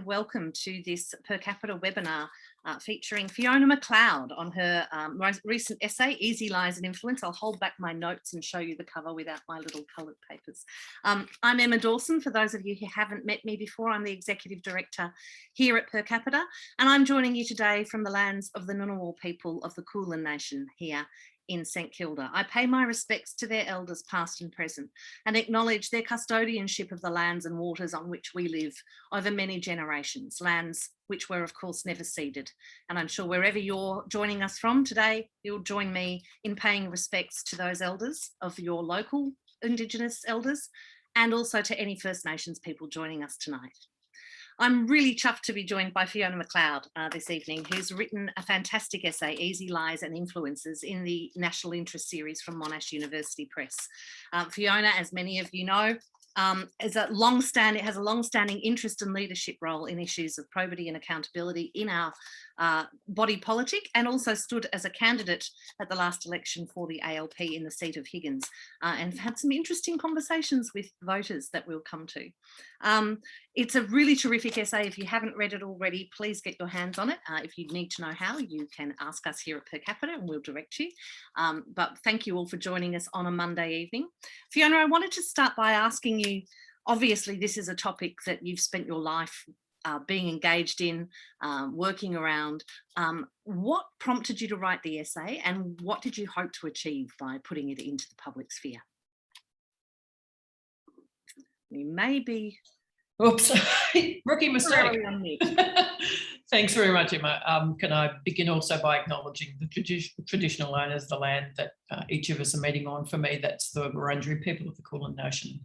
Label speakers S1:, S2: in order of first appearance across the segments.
S1: and welcome to this Per Capita webinar featuring Fiona McLeod on her most recent essay, Easy Lies and Influence. I'll hold back my notes and show you the cover without my little coloured papers. I'm Emma Dawson. For those of you who haven't met me before, I'm the Executive Director here at Per Capita, and I'm joining you today from the lands of the Ngunnawal people of the Kulin Nation here in St Kilda. I pay my respects to their elders past and present and acknowledge their custodianship of the lands and waters on which we live over many generations, lands which were of course never ceded. And I'm sure wherever you're joining us from today, you'll join me in paying respects to those elders of your local Indigenous elders and also to any First Nations people joining us tonight. I'm really chuffed to be joined by Fiona McLeod this evening, who's written a fantastic essay, Easy Lies and Influences, in the National Interest series from Monash University Press. Fiona, as many of you know, has a long-standing interest and leadership role in issues of probity and accountability in our body politic, and also stood as a candidate at the last election for the ALP in the seat of Higgins, and had some interesting conversations with voters that we'll come to. It's a really terrific essay. If you haven't read it already, please get your hands on it. If you need to know how, you can ask us here at Per Capita and we'll direct you. But thank you all for joining us on a Monday evening. Fiona, I wanted to start by asking you, obviously this is a topic that you've spent your life being engaged in, working around. What prompted you to write the essay and what did you hope to achieve by putting it into the public sphere? You may be...
S2: Oops, rookie mistake. Thanks very much, Emma. Can I begin also by acknowledging the traditional owners, the land that each of us are meeting on. For me, that's the Wurundjeri people of the Kulin Nation.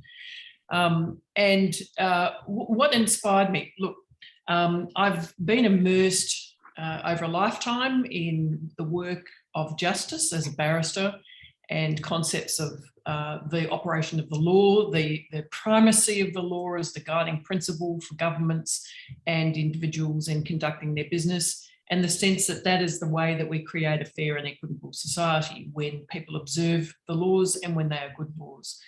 S2: What inspired me? Look, I've been immersed over a lifetime in the work of justice as a barrister and concepts of the operation of the law, the primacy of the law as the guiding principle for governments and individuals in conducting their business, and the sense that that is the way that we create a fair and equitable society, when people observe the laws and when they are good laws.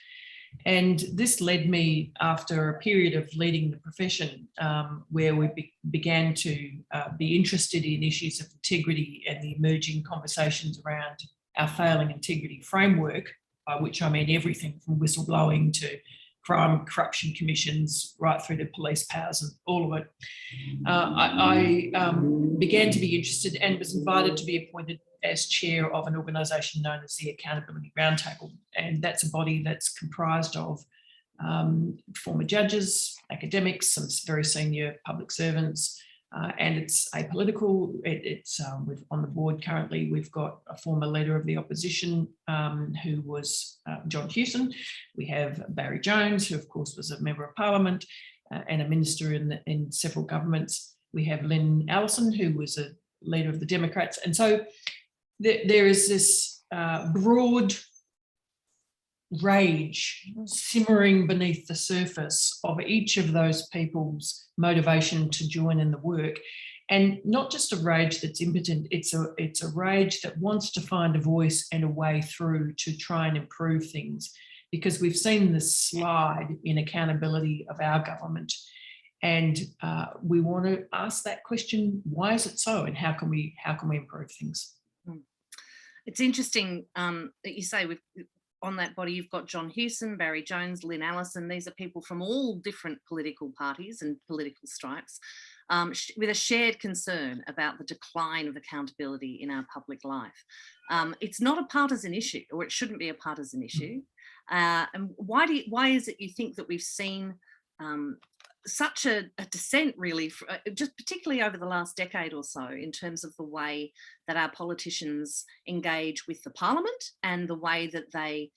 S2: And this led me, after a period of leading the profession, where we began to be interested in issues of integrity and the emerging conversations around our failing integrity framework, by which I mean everything from whistleblowing to crime, corruption commissions, right through to police powers and all of it. I began to be interested and was invited to be appointed as chair of an organisation known as the Accountability Roundtable. And that's a body that's comprised of former judges, academics, some very senior public servants, and it's apolitical. It's on the board currently, we've got a former leader of the opposition who was John Hewson. We have Barry Jones, who of course was a member of parliament and a minister in several governments. We have Lynn Allison, who was a leader of the Democrats. And so there is this broad rage simmering beneath the surface of each of those people's motivation to join in the work, and not just a rage that's impotent, it's a rage that wants to find a voice and a way through to try and improve things, because we've seen this slide in accountability of our government, and we want to ask that question: why is it so, and how can we improve things?
S1: It's interesting that you say on that body, you've got John Hewson, Barry Jones, Lynn Allison. These are people from all different political parties and political stripes, with a shared concern about the decline of accountability in our public life. It's not a partisan issue, or it shouldn't be a partisan issue. And why is it you think that we've seen such a descent, really, just particularly over the last decade or so, in terms of the way that our politicians engage with the parliament and the way that they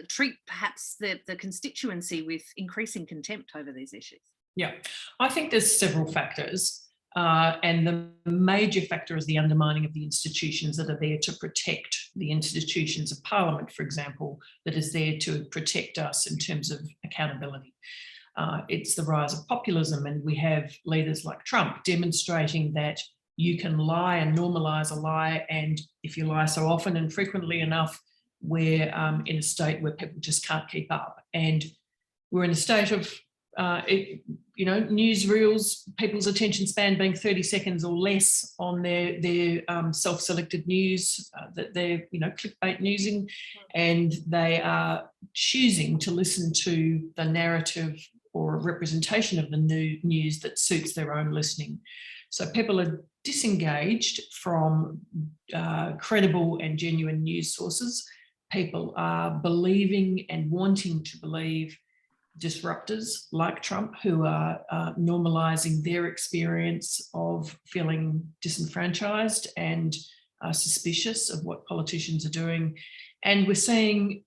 S1: treat perhaps the constituency with increasing contempt over these issues?
S2: Yeah, I think there's several factors. And the major factor is the undermining of the institutions that are there to protect the institutions of parliament, for example, that is there to protect us in terms of accountability. It's the rise of populism, and we have leaders like Trump demonstrating that you can lie and normalise a lie, and if you lie so often and frequently enough, we're in a state where people just can't keep up. And we're in a state of newsreels, people's attention span being 30 seconds or less on their self-selected news that they're, clickbait newsing, and they are choosing to listen to the narrative or a representation of the news that suits their own listening. So people are disengaged from credible and genuine news sources. People are believing and wanting to believe disruptors like Trump, who are normalising their experience of feeling disenfranchised and suspicious of what politicians are doing. And we're seeing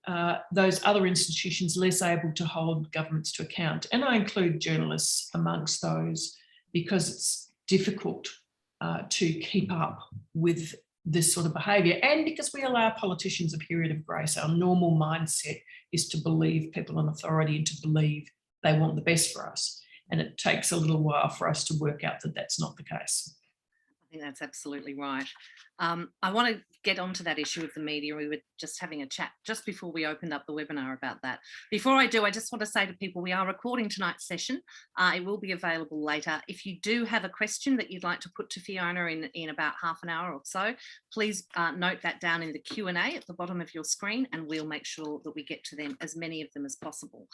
S2: those other institutions less able to hold governments to account. And I include journalists amongst those, because it's difficult to keep up with this sort of behaviour, and because we allow politicians a period of grace. Our normal mindset is to believe people in authority and to believe they want the best for us. And it takes a little while for us to work out that that's not the case.
S1: I think that's absolutely right. I want to get onto that issue of the media. We were just having a chat just before we opened up the webinar about that. Before I do, I just want to say to people, we are recording tonight's session. It will be available later. If you do have a question that you'd like to put to Fiona in about half an hour or so, please note that down in the Q&A at the bottom of your screen, and we'll make sure that we get to them, as many of them as possible.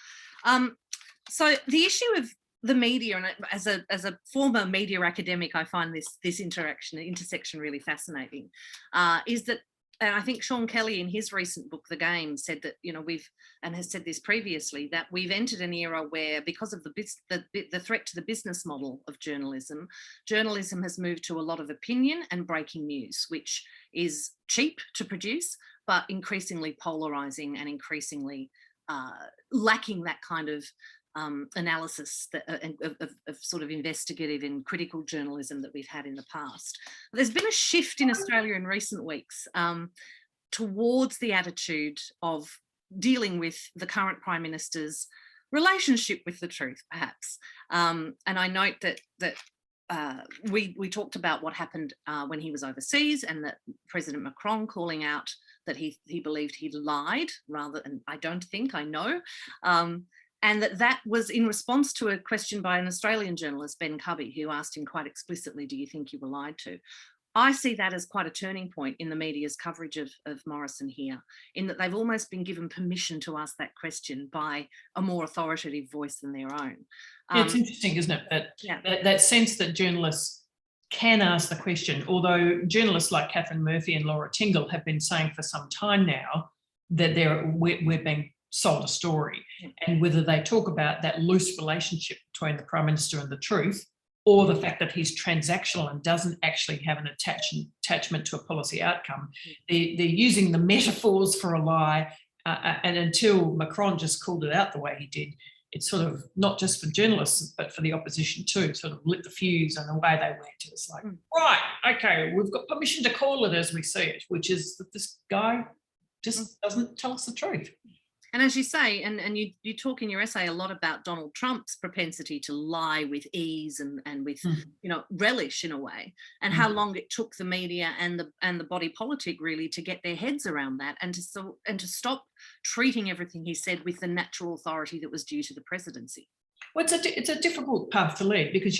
S1: So the issue of the media, and as a former media academic, I find this intersection really fascinating, is that, and I think Sean Kelly in his recent book, The Game, said that, and has said this previously, that we've entered an era where, because of the threat to the business model of journalism has moved to a lot of opinion and breaking news, which is cheap to produce, but increasingly polarising and increasingly lacking that kind of analysis of sort of investigative and critical journalism that we've had in the past. There's been a shift in Australia in recent weeks towards the attitude of dealing with the current Prime Minister's relationship with the truth, perhaps. And I note that we talked about what happened when he was overseas, and that President Macron calling out that he believed he'd lied, rather, and I don't think, I know. And that was in response to a question by an Australian journalist, Ben Cubby, who asked him quite explicitly, do you think you were lied to? I see that as quite a turning point in the media's coverage of Morrison here, in that they've almost been given permission to ask that question by a more authoritative voice than their own.
S2: It's interesting, isn't it? That sense that journalists can ask the question, although journalists like Catherine Murphy and Laura Tingle have been saying for some time now that we're being sold a story, and whether they talk about that loose relationship between the Prime Minister and the truth, or the fact that he's transactional and doesn't actually have an attachment to a policy outcome. They're using the metaphors for a lie, and until Macron just called it out the way he did, it's sort of not just for journalists, but for the opposition too, sort of lit the fuse, and the way they went, it's like, right, okay, we've got permission to call it as we see it, which is that this guy just doesn't tell us the truth.
S1: And as you say, and you talk in your essay a lot about Donald Trump's propensity to lie with ease and with relish in a way, and how long it took the media and the body politic really to get their heads around that, and to stop treating everything he said with the natural authority that was due to the presidency.
S2: Well, it's a difficult path to lead, because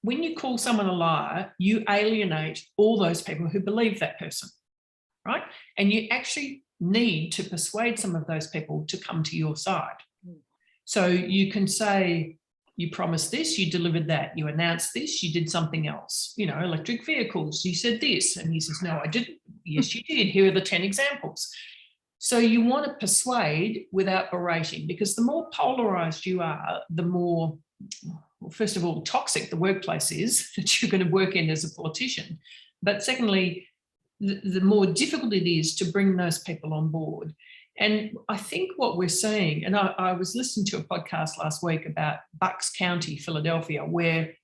S2: when you call someone a liar, you alienate all those people who believe that person, right? And you actually need to persuade some of those people to come to your side. So you can say, you promised this, you delivered that, you announced this, you did something else. Electric vehicles, you said this. And he says, no, I didn't. Yes, you did. Here are the 10 examples. So you want to persuade without berating, because the more polarised you are, the more, well, first of all, toxic the workplace is that you're going to work in as a politician. But secondly, the more difficult it is to bring those people on board. And I think what we're seeing, and I was listening to a podcast last week about Bucks County, Philadelphia, where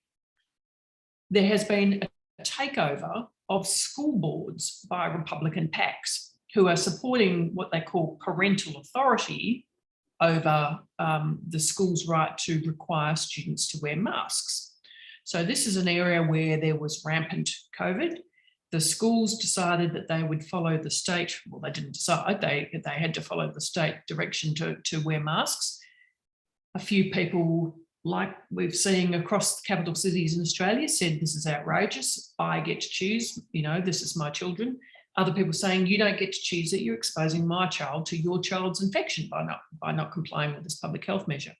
S2: there has been a takeover of school boards by Republican PACs who are supporting what they call parental authority over the school's right to require students to wear masks. So this is an area where there was rampant COVID. The schools decided that they would follow the state, well, they didn't decide, they had to follow the state direction to wear masks. a few people, like we've seen across capital cities in Australia, said this is outrageous. I get to choose, this is my children. Other people saying you don't get to choose it. You're exposing my child to your child's infection by not complying with this public health measure.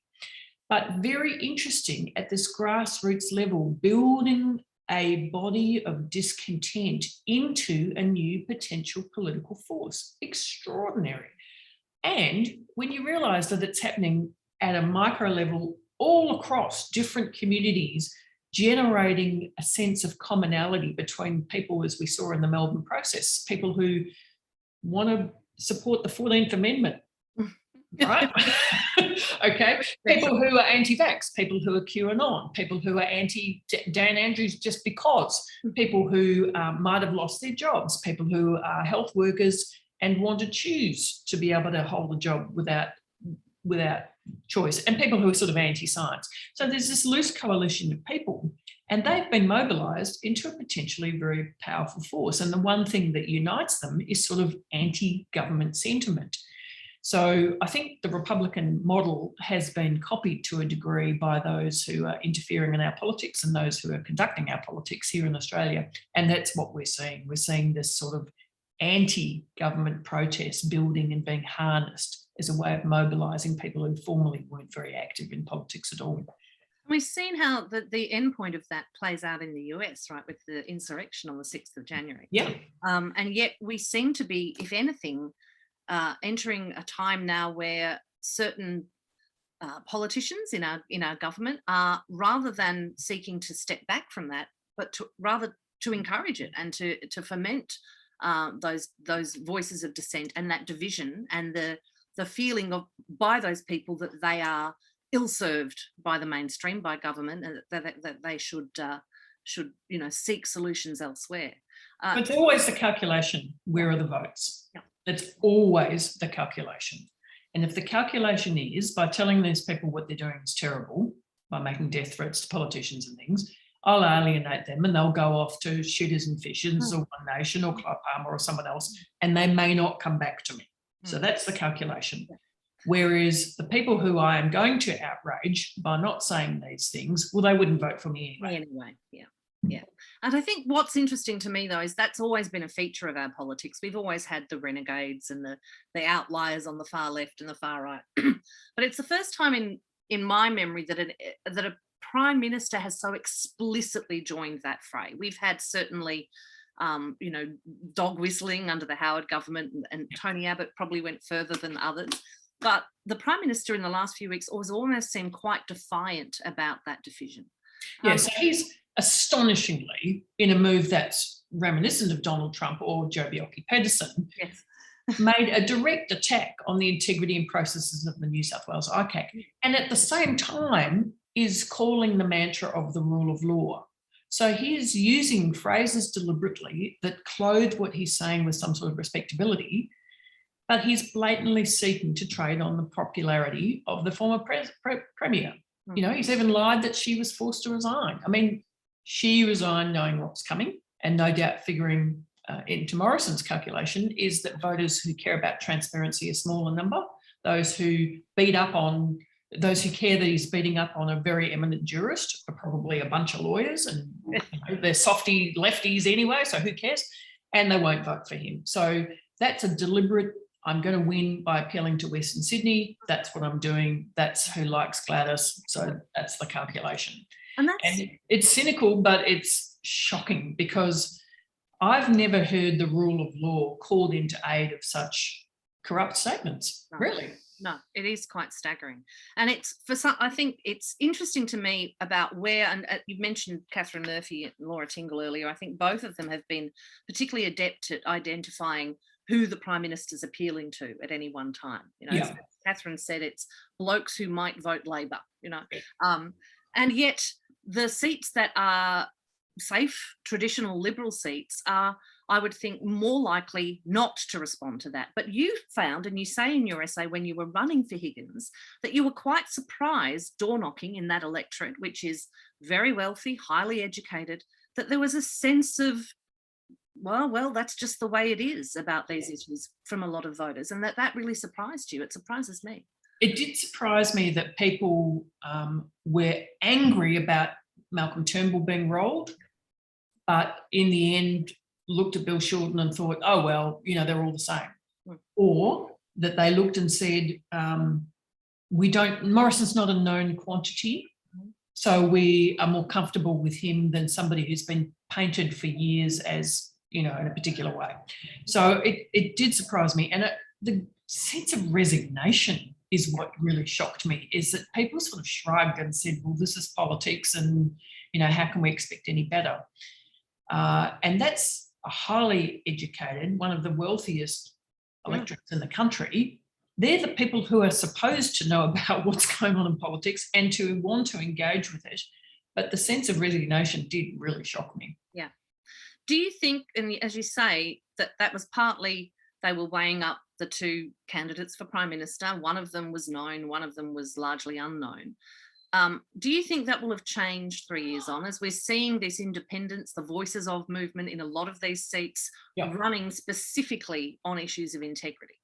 S2: But very interesting at this grassroots level, building a body of discontent into a new potential political force. Extraordinary. And when you realise that it's happening at a micro level all across different communities, generating a sense of commonality between people, as we saw in the Melbourne process, people who want to support the 14th Amendment, right? Okay, people who are anti-vax, people who are QAnon, people who are anti-Dan Andrews just because, people who might have lost their jobs, people who are health workers and want to choose to be able to hold a job without choice, and people who are sort of anti-science. So there's this loose coalition of people, and they've been mobilised into a potentially very powerful force. And the one thing that unites them is sort of anti-government sentiment. So I think the Republican model has been copied to a degree by those who are interfering in our politics and those who are conducting our politics here in Australia. And that's what we're seeing. We're seeing this sort of anti-government protest building and being harnessed as a way of mobilising people who formerly weren't very active in politics at all.
S1: We've seen how the end point of that plays out in the US, right, with the insurrection on the 6th of January.
S2: Yeah.
S1: And yet we seem to be, if anything, entering a time now where certain politicians in our government are, rather than seeking to step back from that, but rather to encourage it and to foment those voices of dissent and that division, and the feeling of by those people that they are ill-served by the mainstream, by government, and that they should seek solutions elsewhere.
S2: It's always the calculation. Where are the votes?
S1: Yeah.
S2: It's always the calculation. And if the calculation is by telling these people what they're doing is terrible, by making death threats to politicians and things, I'll alienate them and they'll go off to Shooters and Fishers or One Nation or Club Palmer or someone else, and they may not come back to me. So that's the calculation. Whereas the people who I am going to outrage by not saying these things, well, they wouldn't vote for me anyway.
S1: Yeah. And I think what's interesting to me, though, is that's always been a feature of our politics. We've always had the renegades and the outliers on the far left and the far right. But it's the first time in my memory that a Prime Minister has so explicitly joined that fray. We've had certainly dog whistling under the Howard government, and Tony Abbott probably went further than others. But the Prime Minister in the last few weeks almost seemed quite defiant about that division.
S2: So he's astonishingly, in a move that's reminiscent of Donald Trump or Joe Bjelke-Petersen, made a direct attack on the integrity and processes of the New South Wales ICAC, and at the same time is calling the mantra of the rule of law. So he's using phrases deliberately that clothe what he's saying with some sort of respectability, but he's blatantly seeking to trade on the popularity of the former Premier. He's even lied that she was forced to resign. I mean, she resigned knowing what was coming, and no doubt figuring into Morrison's calculation is that voters who care about transparency are a smaller number. Those who those who care that he's beating up on a very eminent jurist are probably a bunch of lawyers, and they're softy lefties anyway, so who cares? And they won't vote for him. So that's a deliberate, I'm going to win by appealing to Western Sydney. That's what I'm doing. That's who likes Gladys. So that's the calculation. And it's cynical, but it's shocking, because I've never heard the rule of law called into aid of such corrupt statements, really.
S1: No, it is quite staggering. And I think it's interesting to me about where, and you mentioned Catherine Murphy and Laura Tingle earlier. I think both of them have been particularly adept at identifying who the Prime Minister's appealing to at any one time. As Catherine said, it's blokes who might vote Labor, and yet the seats that are safe, traditional Liberal seats are, I would think, more likely not to respond to that. But you found, and you say in your essay when you were running for Higgins, that you were quite surprised, door knocking in that electorate, which is very wealthy, highly educated, that there was a sense of, well, that's just the way it is about these issues from a lot of voters, and that really surprised you. It surprises me.
S2: It did surprise me that people were angry about Malcolm Turnbull being rolled, but in the end looked at Bill Shorten and thought, oh, well, they're all the same. Or that they looked and said, Morrison's not a known quantity, so we are more comfortable with him than somebody who's been painted for years as, in a particular way. So it did surprise me. And the sense of resignation is what really shocked me, is that people sort of shrugged and said, well, this is politics and, how can we expect any better? And that's a highly educated, one of the wealthiest electorates in the country. They're the people who are supposed to know about what's going on in politics and to want to engage with it. But the sense of resignation did really shock me.
S1: Yeah. Do you think, and as you say, that was partly they were weighing up the two candidates for Prime Minister? One of them was known, one of them was largely unknown. Do you think that will have changed 3 years on, as we're seeing this independence, the voices of movement in a lot of these seats running specifically on issues of integrity?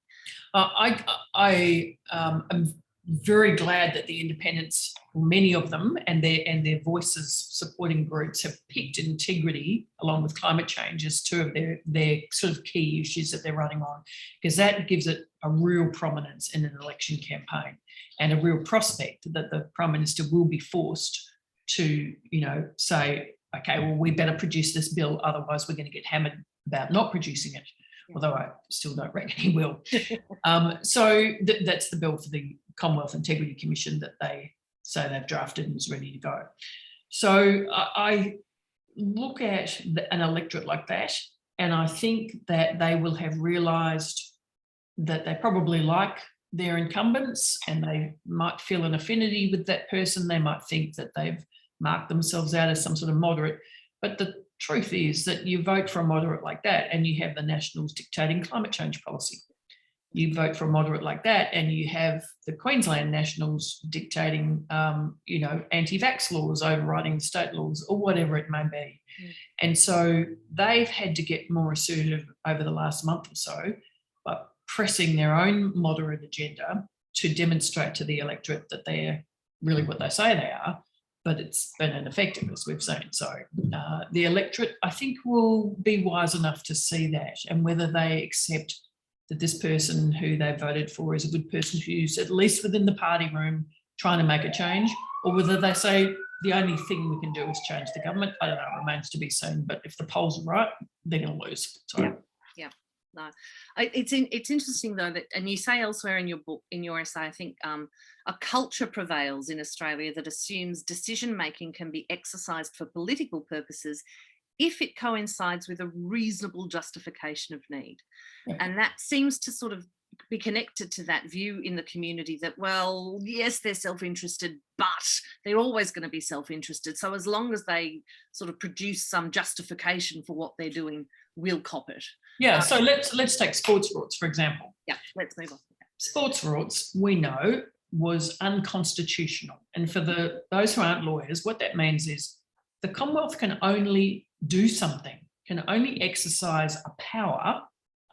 S2: I am very glad that the independents, many of them, and their voices supporting groups have picked integrity along with climate change as two of their sort of key issues that they're running on, because that gives it a real prominence in an election campaign and a real prospect that the Prime Minister will be forced to, say, okay, well, we better produce this bill, otherwise we're going to get hammered about not producing it. Although I still don't reckon he will. So that's the bill for the Commonwealth Integrity Commission that they say they've drafted and is ready to go. So I look at an electorate like that, and I think that they will have realised that they probably like their incumbents and they might feel an affinity with that person. They might think that they've marked themselves out as some sort of moderate. But the truth is that you vote for a moderate like that and you have the Nationals dictating climate change policy. You vote for a moderate like that and you have the Queensland Nationals dictating, anti-vax laws, overriding state laws or whatever it may be. And so they've had to get more assertive over the last month or so, but pressing their own moderate agenda to demonstrate to the electorate that they're really what they say they are. But it's been ineffective, as we've seen. So the electorate, I think, will be wise enough to see that, and whether they accept that this person who they voted for is a good person who's at least within the party room trying to make a change, or whether they say the only thing we can do is change the government. I don't know, it remains to be seen. But if the polls are right, they're going to lose. So.
S1: Yeah. No, it's interesting though that, and you say elsewhere in your book, in your essay, I think a culture prevails in Australia that assumes decision making can be exercised for political purposes if it coincides with a reasonable justification of need. And that seems to sort of be connected to that view in the community that, well, yes, they're self-interested, but they're always going to be self-interested. So as long as they sort of produce some justification for what they're doing, we'll cop it.
S2: Yeah, so let's take sports rorts, for example.
S1: Yeah, let's move on.
S2: Sports rorts, we know, was unconstitutional. And for those who aren't lawyers, what that means is the Commonwealth can only do something, can only exercise a power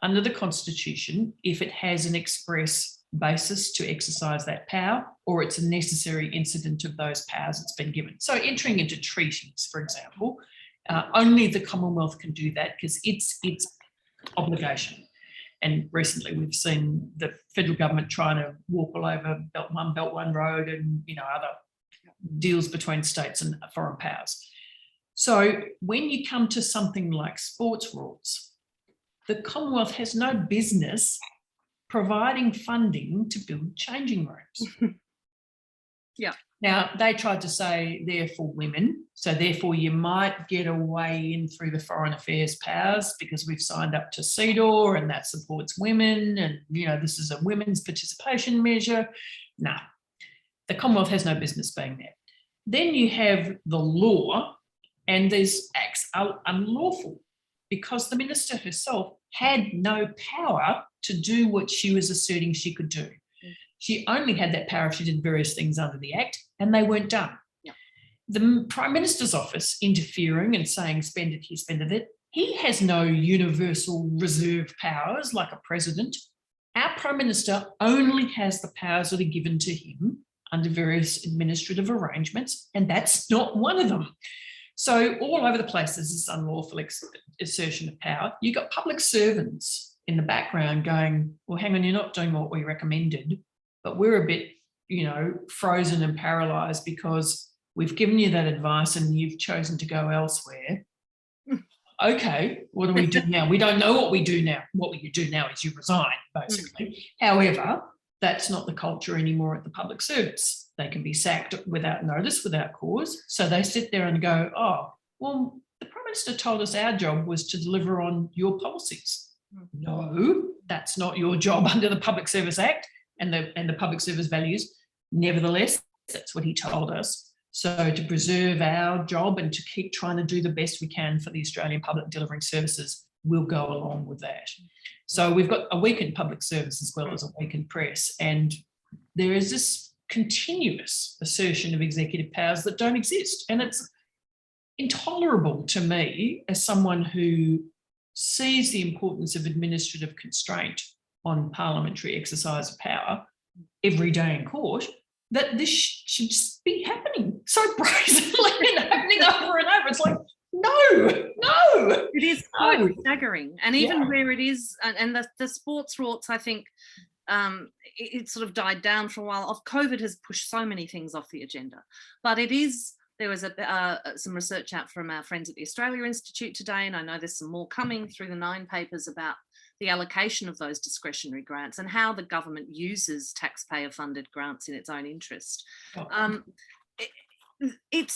S2: under the Constitution if it has an express basis to exercise that power, or it's a necessary incident of those powers it's been given. So entering into treaties, for example, only the Commonwealth can do that because it's obligation. And recently we've seen the federal government trying to walk all over Belt 1 Road and other deals between states and foreign powers. So when you come to something like sports rorts, the Commonwealth has no business providing funding to build changing rooms.
S1: Yeah.
S2: Now, they tried to say they're for women, so therefore you might get a way in through the foreign affairs powers because we've signed up to CEDAW and that supports women and, this is a women's participation measure. No, the Commonwealth has no business being there. Then you have the law, and these acts are unlawful because the minister herself had no power to do what she was asserting she could do. She only had that power if she did various things under the Act, and they weren't done. Yeah. The Prime Minister's office interfering and saying spend it here, spend it there, he has no universal reserve powers like a president. Our Prime Minister only has the powers that are given to him under various administrative arrangements, and that's not one of them. So all over the place, there's this unlawful assertion of power. You've got public servants in the background going, well, hang on, you're not doing what we recommended, but we're a bit, frozen and paralysed because we've given you that advice and you've chosen to go elsewhere. Okay, what do we do now? We don't know what we do now. What you do now is you resign, basically. However, that's not the culture anymore at the public service. They can be sacked without notice, without cause. So they sit there and go, oh, well, the Prime Minister told us our job was to deliver on your policies. No, that's not your job under the Public Service Act and the public service values. Nevertheless, that's what he told us. So to preserve our job and to keep trying to do the best we can for the Australian public delivering services, we'll go along with that. So we've got a weakened public service as well as a weakened press. And there is this continuous assertion of executive powers that don't exist. And it's intolerable to me as someone who sees the importance of administrative constraint on parliamentary exercise of power every day in court, that this should just be happening so brazenly and happening over and over. It's like, no.
S1: It is quite staggering. And even where it is, and the sports rorts, I think it sort of died down for a while. COVID has pushed so many things off the agenda. But there was some research out from our friends at the Australia Institute today, and I know there's some more coming through the 9 papers about the allocation of those discretionary grants and how the government uses taxpayer-funded grants in its own interest. It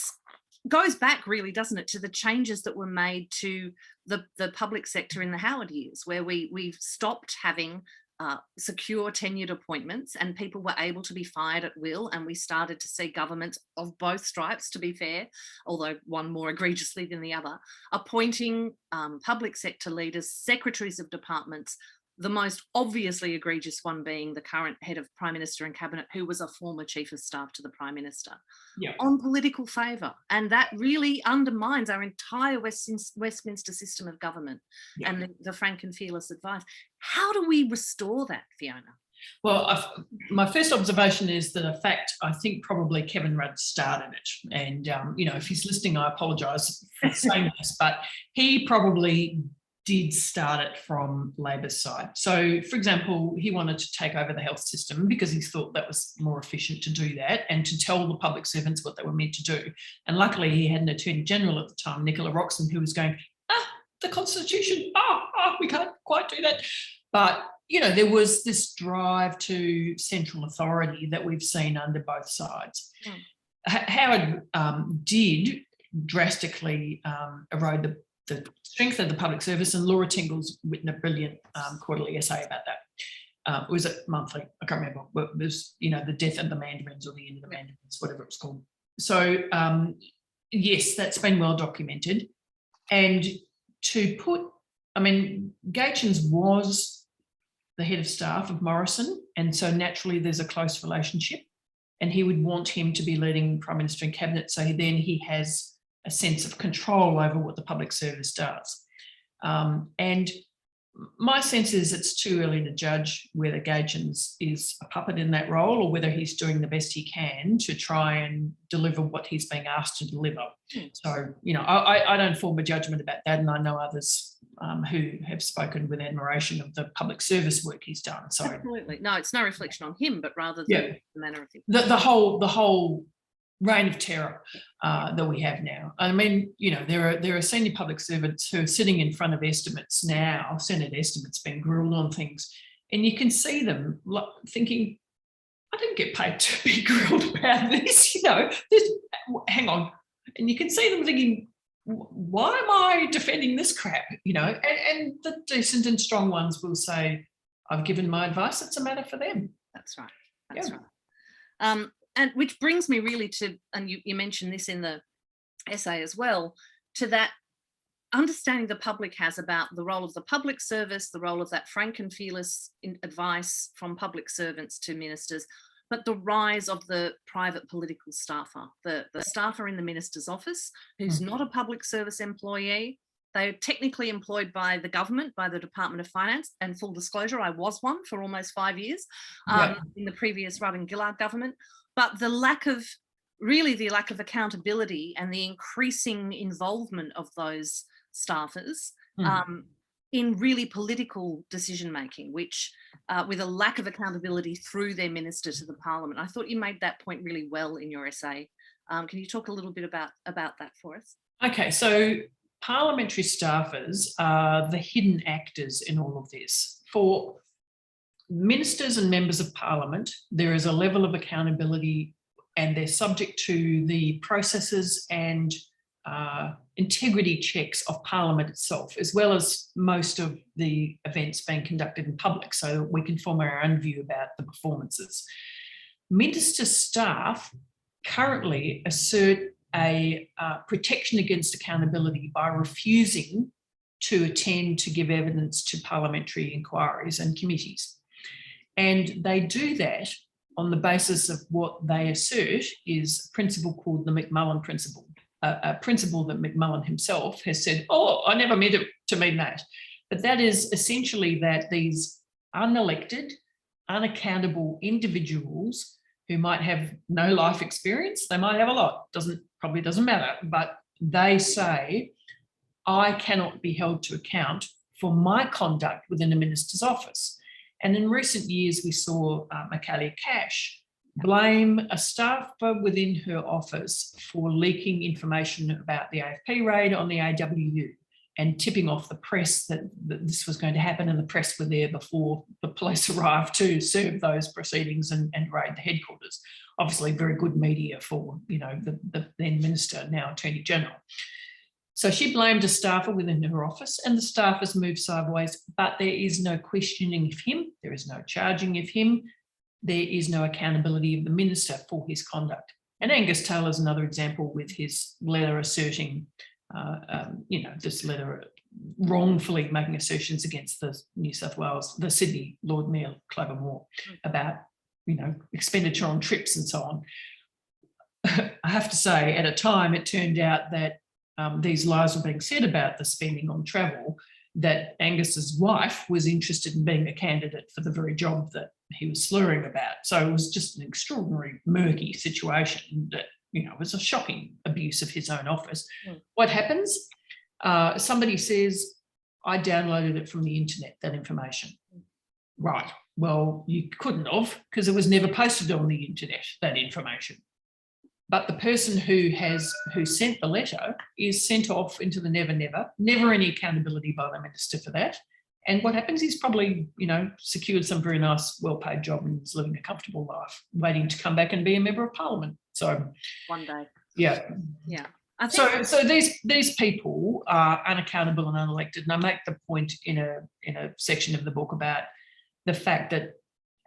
S1: goes back really, doesn't it, to the changes that were made to the public sector in the Howard years, where we've stopped having secure tenured appointments and people were able to be fired at will, and we started to see governments of both stripes, to be fair, although one more egregiously than the other, appointing public sector leaders, secretaries of departments, the most obviously egregious one being the current head of Prime Minister and Cabinet, who was a former Chief of Staff to the Prime Minister, on political favour. And that really undermines our entire Westminster system of government and the frank and fearless advice. How do we restore that, Fiona?
S2: Well, my first observation is that, in fact, I think probably Kevin Rudd started it. And, if he's listening, I apologise for saying this, but he probably did start it from Labor's side. So, for example, he wanted to take over the health system because he thought that was more efficient to do that and to tell the public servants what they were meant to do. And luckily, he had an Attorney General at the time, Nicola Roxon, who was going, the Constitution, we can't quite do that. But, there was this drive to central authority that we've seen under both sides. Howard did drastically erode the strength of the public service, and Laura Tingle's written a brilliant quarterly essay about that. Was it monthly? I can't remember. It was, the death of the Mandarins or the end of the Mandarins, whatever it was called. So, yes, that's been well documented. And Gaetjens was the head of staff of Morrison, and so naturally there's a close relationship, and he would want him to be leading Prime Minister and Cabinet, so then he has a sense of control over what the public service does. And my sense is it's too early to judge whether Gaetjens is a puppet in that role or whether he's doing the best he can to try and deliver what he's being asked to deliver. So, I don't form a judgment about that, and I know others who have spoken with admiration of the public service work he's done. So
S1: absolutely. No, it's no reflection on him, but rather the manner of things.
S2: The whole reign of terror that we have now. There are senior public servants who are sitting in front of estimates now, Senate estimates, being grilled on things, and you can see them thinking, I didn't get paid to be grilled about this, hang on. And you can see them thinking, why am I defending this crap? And the decent and strong ones will say, I've given my advice, it's a matter for them.
S1: That's right. That's right. And which brings me really to, and you mentioned this in the essay as well, to that understanding the public has about the role of the public service, the role of that frank and fearless advice from public servants to ministers, but the rise of the private political staffer, the staffer in the minister's office, who's not a public service employee, They're technically employed by the government, by the Department of Finance, and full disclosure, I was one for almost 5 years in the previous Rudd and Gillard government. But the lack of accountability and the increasing involvement of those staffers in really political decision making, which with a lack of accountability through their minister to the Parliament. I thought you made that point really well in your essay. Can you talk a little bit about that for us?
S2: Okay, so parliamentary staffers are the hidden actors in all of this. For ministers and members of Parliament, there is a level of accountability and they're subject to the processes and integrity checks of Parliament itself, as well as most of the events being conducted in public, so that we can form our own view about the performances. Minister staff currently assert a protection against accountability by refusing to attend to give evidence to parliamentary inquiries and committees. And they do that on the basis of what they assert is a principle called the McMullen principle, a principle that McMullen himself has said, oh, I never meant it to mean that. But that is essentially that these unelected, unaccountable individuals who might have no life experience, they might have a lot, probably doesn't matter, but they say, I cannot be held to account for my conduct within a minister's office. And in recent years, we saw Michaelia Cash blame a staffer within her office for leaking information about the AFP raid on the AWU and tipping off the press that this was going to happen, and the press were there before the police arrived to serve those proceedings and raid the headquarters. Obviously very good media for, the then Minister, now Attorney General. So she blamed a staffer within her office and the staff has moved sideways, but there is no questioning of him, there is no charging of him, there is no accountability of the minister for his conduct. And Angus Taylor's another example with his letter asserting, this letter wrongfully making assertions against the the Sydney Lord Mayor, Clover Moore, about, expenditure on trips and so on. I have to say, at a time, it turned out that these lies were being said about the spending on travel, that Angus's wife was interested in being a candidate for the very job that he was slurring about. So it was just an extraordinary murky situation that, was a shocking abuse of his own office. What happens? Somebody says, I downloaded it from the internet, that information. Right. Well, you couldn't have, because it was never posted on the internet, that information. But the person who sent the letter is sent off into the never any accountability by the minister for that. And what happens is probably, secured some very nice, well-paid job and is living a comfortable life, waiting to come back and be a member of Parliament. So
S1: one day.
S2: Yeah.
S1: Yeah.
S2: So these people are unaccountable and unelected. And I make the point in a section of the book about the fact that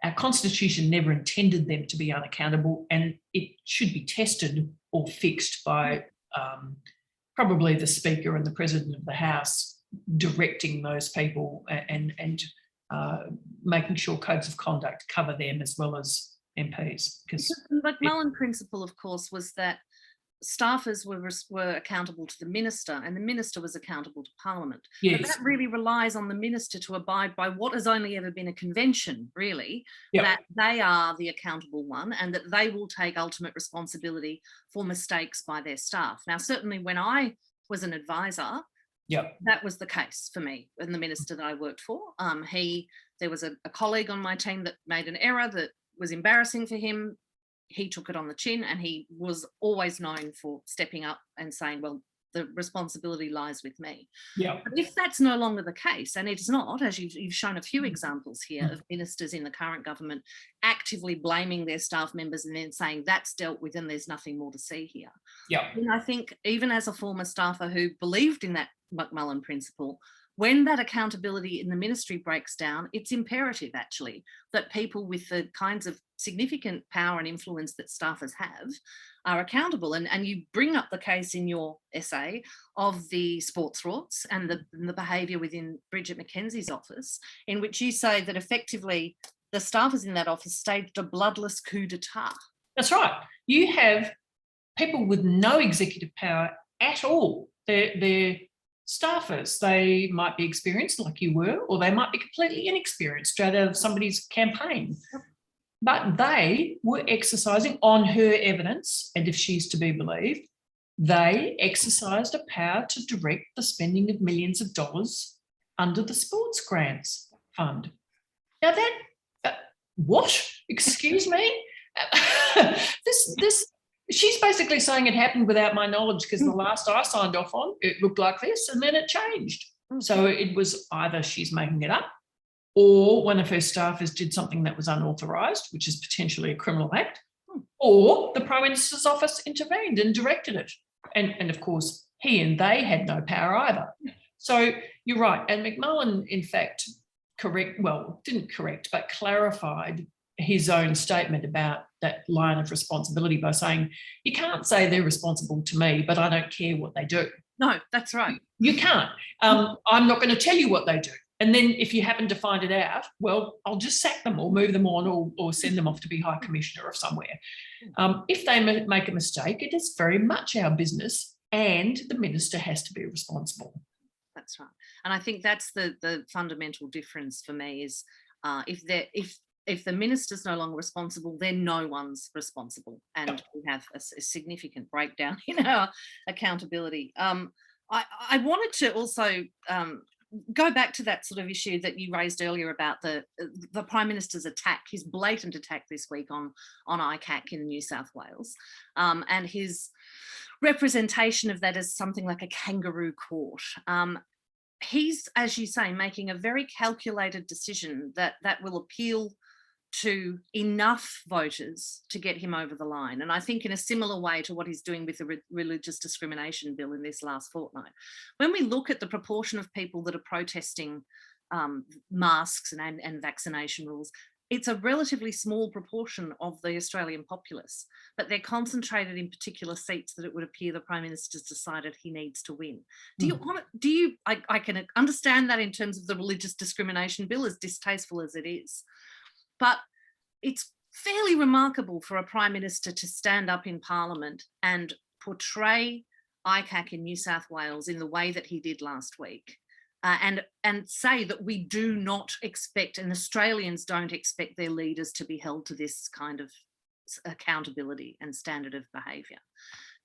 S2: our Constitution never intended them to be unaccountable, and it should be tested or fixed by probably the Speaker and the President of the House directing those people and making sure codes of conduct cover them as well as MPs. Because
S1: the McMullen principle, of course, was that staffers were accountable to the minister and the minister was accountable to Parliament.
S2: Yes.
S1: But that really relies on the minister to abide by what has only ever been a convention, really, that they are the accountable one and that they will take ultimate responsibility for mistakes by their staff. Now, certainly when I was an advisor, that was the case for me and the minister that I worked for. There was a colleague on my team that made an error that was embarrassing for him. He took it on the chin and he was always known for stepping up and saying, well, the responsibility lies with me. But if that's no longer the case, and it's not, as you've shown a few examples here of ministers in the current government actively blaming their staff members and then saying that's dealt with and there's nothing more to see here. And I think even as a former staffer who believed in that McMullen principle, when that accountability in the ministry breaks down, it's imperative actually that people with the kinds of significant power and influence that staffers have are accountable. And you bring up the case in your essay of the sports rorts and the behaviour within Bridget McKenzie's office, in which you say that effectively the staffers in that office staged a bloodless coup d'etat.
S2: That's right. You have people with no executive power at all. They're staffers. They might be experienced like you were, or they might be completely inexperienced straight out of somebody's campaign. But they were exercising on her evidence, and if she's to be believed, they exercised a power to direct the spending of millions of dollars under the Sports Grants Fund. Now what? Excuse me? She's basically saying it happened without my knowledge because the last I signed off on, it looked like this and then it changed. So it was either she's making it up or one of her staffers did something that was unauthorised, which is potentially a criminal act, or the Prime Minister's office intervened and directed it. And of course, he and they had no power either. So you're right. And McMullen, in fact, didn't correct, but clarified his own statement about that line of responsibility by saying, you can't say they're responsible to me, but I don't care what they do.
S1: No, that's right.
S2: You can't. I'm not going to tell you what they do. And then if you happen to find it out, well, I'll just sack them or move them on or send them off to be High Commissioner of somewhere. If they make a mistake, it is very much our business and the minister has to be responsible.
S1: That's right. And I think that's the fundamental difference for me is if the minister's no longer responsible, then no one's responsible. And we have a significant breakdown in our accountability. I wanted to also go back to that sort of issue that you raised earlier about the Prime Minister's attack, his blatant attack this week on ICAC in New South Wales, and his representation of that as something like a kangaroo court. He's, as you say, making a very calculated decision that will appeal to enough voters to get him over the line. And I think in a similar way to what he's doing with the religious discrimination bill in this last fortnight. When we look at the proportion of people that are protesting masks and vaccination rules, it's a relatively small proportion of the Australian populace, but they're concentrated in particular seats that it would appear the Prime Minister's decided he needs to win. I can understand that in terms of the religious discrimination bill, as distasteful as it is, but it's fairly remarkable for a Prime Minister to stand up in Parliament and portray ICAC in New South Wales in the way that he did last week. And say that we do not expect, and Australians don't expect their leaders to be held to this kind of accountability and standard of behaviour.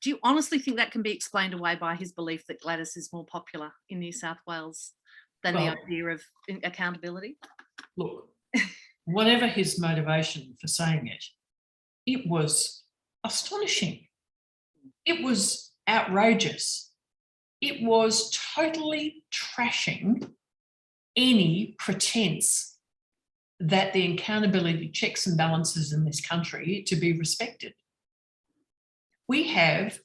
S1: Do you honestly think that can be explained away by his belief that Gladys is more popular in New South Wales than the idea of accountability?
S2: Look, whatever his motivation for saying it, it was astonishing. It was outrageous. It was totally trashing any pretense that the accountability checks and balances in this country to be respected. We have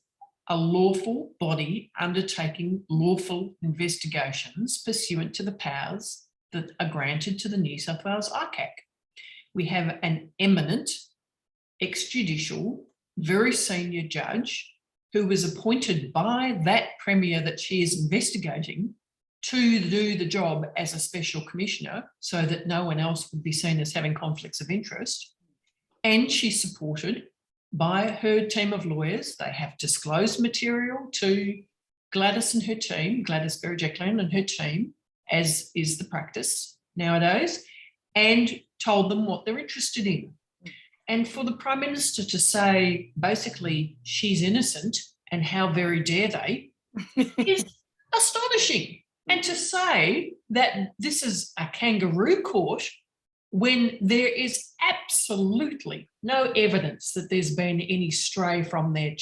S2: a lawful body undertaking lawful investigations pursuant to the powers that are granted to the New South Wales ICAC. We have an eminent, extrajudicial, very senior judge who was appointed by that Premier that she is investigating to do the job as a special commissioner so that no one else would be seen as having conflicts of interest. And she's supported by her team of lawyers. They have disclosed material to Gladys and her team, Gladys Berejiklian and her team, as is the practice nowadays, and told them what they're interested in. And for the Prime Minister to say, basically, she's innocent and how very dare they, is astonishing. And to say that this is a kangaroo court when there is absolutely no evidence that there's been any stray from their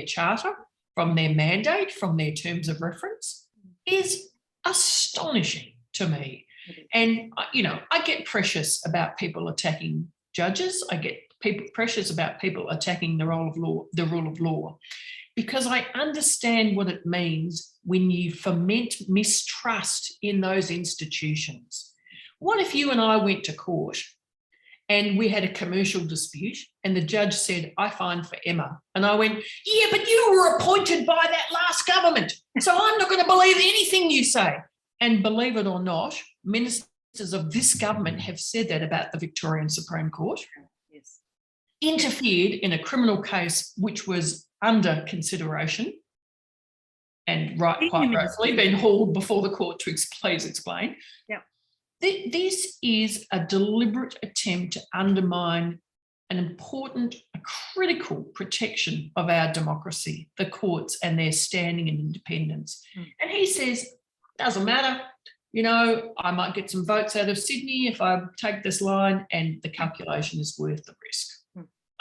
S2: charter, from their mandate, from their terms of reference, is astonishing to me. And, I get precious about people attacking judges. I get precious about people attacking the rule of law, because I understand what it means when you foment mistrust in those institutions. What if you and I went to court and we had a commercial dispute and the judge said, I fine for Emma. And I went, yeah, but you were appointed by that last government, so I'm not going to believe anything you say. And believe it or not, ministers of this government have said that about the Victorian Supreme Court.
S1: Yes.
S2: Interfered in a criminal case which was under consideration, and quite rightfully been hauled before the court to please explain.
S1: Yep.
S2: This is a deliberate attempt to undermine an important, a critical protection of our democracy, the courts and their standing and independence. And he says, doesn't matter, you know, I might get some votes out of Sydney if I take this line, and the calculation is worth the risk.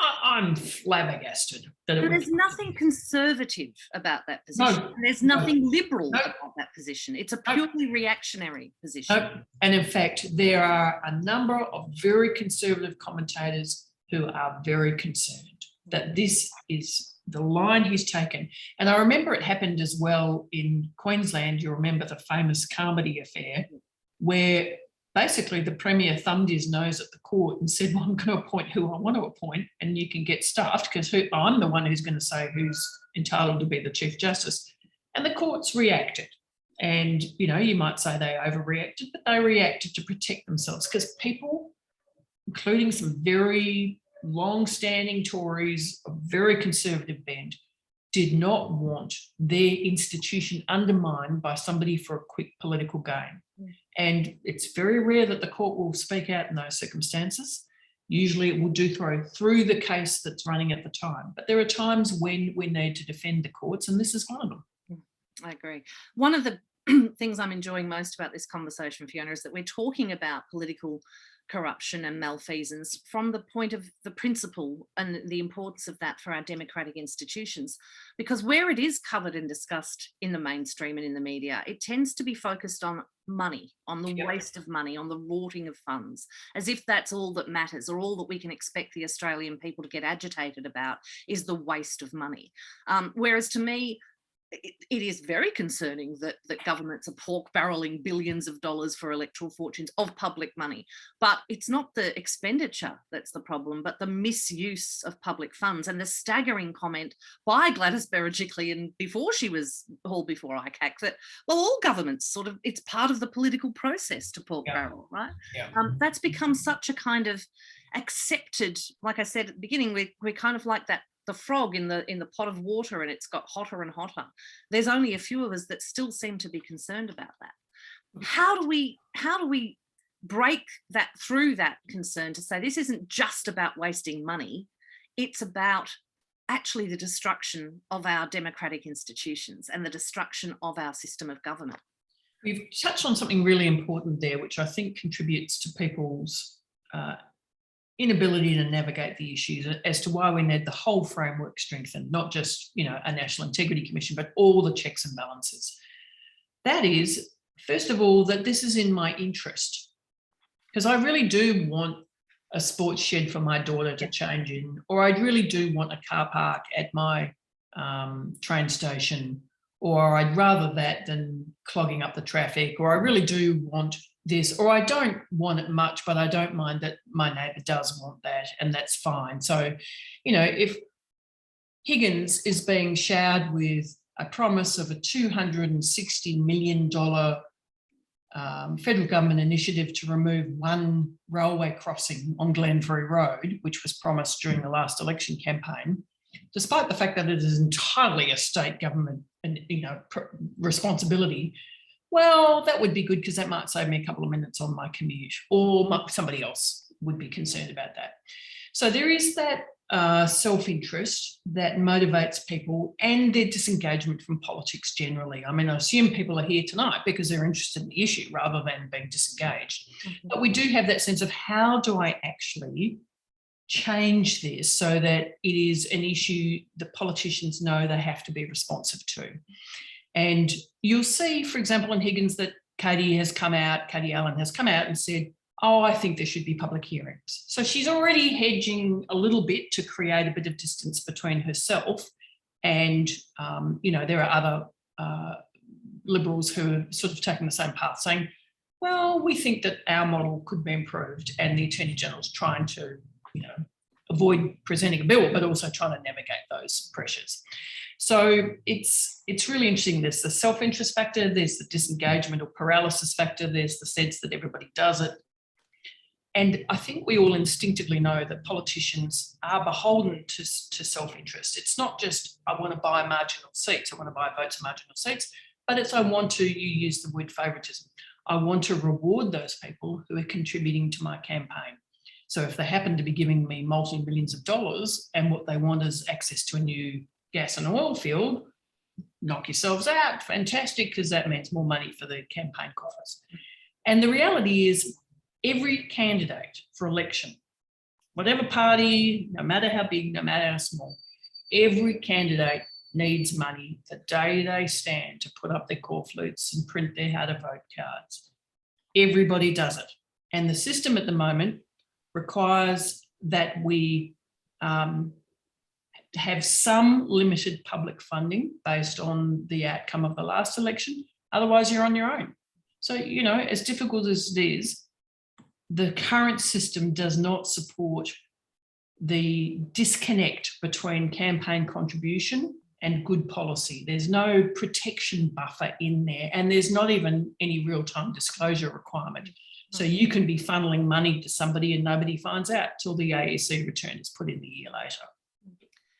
S2: I'm flabbergasted that
S1: there's nothing conservative about that position.
S2: No,
S1: there's nothing liberal
S2: no,
S1: about that position. It's a purely reactionary position.
S2: No. And in fact, there are a number of very conservative commentators who are very concerned that this is the line he's taken. And I remember it happened as well in Queensland. You remember the famous Carmody affair, where basically the Premier thumbed his nose at the court and said, well, I'm going to appoint who I want to appoint, and you can get stuffed because I'm the one who's going to say who's entitled to be the Chief Justice. And the courts reacted. And, you know, you might say they overreacted, but they reacted to protect themselves because people, including some very long-standing Tories, a very conservative bent, did not want their institution undermined by somebody for a quick political gain. And it's very rare that the court will speak out in those circumstances. Usually it will through the case that's running at the time. But there are times when we need to defend the courts, and this is one of them.
S1: I agree. One of the things I'm enjoying most about this conversation, Fiona, is that we're talking about political corruption and malfeasance from the point of the principle and the importance of that for our democratic institutions, because where it is covered and discussed in the mainstream and in the media, it tends to be focused on money, on the waste of money, on the rorting of funds, as if that's all that matters, or all that we can expect the Australian people to get agitated about is the waste of money. Whereas to me, it is very concerning that governments are pork barrelling billions of dollars for electoral fortunes of public money. But it's not the expenditure that's the problem, but the misuse of public funds. And the staggering comment by Gladys Berejiklian before she was hauled before ICAC that, well, all governments sort of, it's part of the political process to pork barrel, right? That's become such a kind of accepted, like I said at the beginning, we're kind of like that, the frog in the pot of water, and it's got hotter and hotter. There's only a few of us that still seem to be concerned about that. How do we break that through that concern to say this isn't just about wasting money, it's about actually the destruction of our democratic institutions and the destruction of our system of government?
S2: We've touched on something really important there, which I think contributes to people's inability to navigate the issues as to why we need the whole framework strengthened, not just, you know, a National Integrity Commission, but all the checks and balances. That is, first of all, that this is in my interest, because I really do want a sports shed for my daughter to change in, or I really do want a car park at my train station, or I'd rather that than clogging up the traffic, or I really do want this, or I don't want it much, but I don't mind that my neighbour does want that, and that's fine. So, you know, if Higgins is being showered with a promise of a $260 million federal government initiative to remove one railway crossing on Glenferrie Road, which was promised during the last election campaign, despite the fact that it is entirely a state government and, you know, responsibility, well, that would be good because that might save me a couple of minutes on my commute, or somebody else would be concerned about that. So there is that self-interest that motivates people, and their disengagement from politics generally. I mean, I assume people are here tonight because they're interested in the issue rather than being disengaged. But we do have that sense of, how do I actually change this so that it is an issue that politicians know they have to be responsive to? And you'll see, for example, in Higgins, that Katie Allen has come out and said, oh, I think there should be public hearings. So she's already hedging a little bit to create a bit of distance between herself and, you know, there are other Liberals who are sort of taking the same path, saying, well, we think that our model could be improved, and the Attorney General's trying to, you know, avoid presenting a bill, but also trying to navigate those pressures. So it's really interesting. There's the self-interest factor, there's the disengagement or paralysis factor, there's the sense that everybody does it. And I think we all instinctively know that politicians are beholden to self-interest. It's not just, I want to buy marginal seats, I want to buy votes in marginal seats, but it's, you use the word favouritism. I want to reward those people who are contributing to my campaign. So if they happen to be giving me multi-millions of dollars and what they want is access to a new gas and oil field, knock yourselves out, fantastic, because that means more money for the campaign coffers. And the reality is, every candidate for election, whatever party, no matter how big, no matter how small, every candidate needs money the day they stand to put up their call flutes and print their how to vote cards. Everybody does it. And the system at the moment requires that we have some limited public funding based on the outcome of the last election. Otherwise, you're on your own. So, as difficult as it is, the current system does not support the disconnect between campaign contribution and good policy. There's no protection buffer in there, and there's not even any real-time disclosure requirement. So you can be funneling money to somebody and nobody finds out till the AEC return is put in a year later.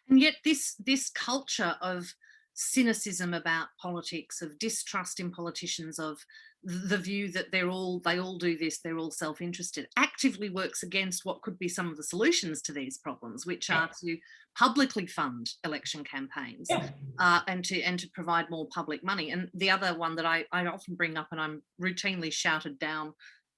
S1: And yet this culture of cynicism about politics, of distrust in politicians, of the view that they all do this, they're all self-interested, actively works against what could be some of the solutions to these problems, which are to publicly fund election campaigns and to provide more public money. And the other one that I often bring up, and I'm routinely shouted down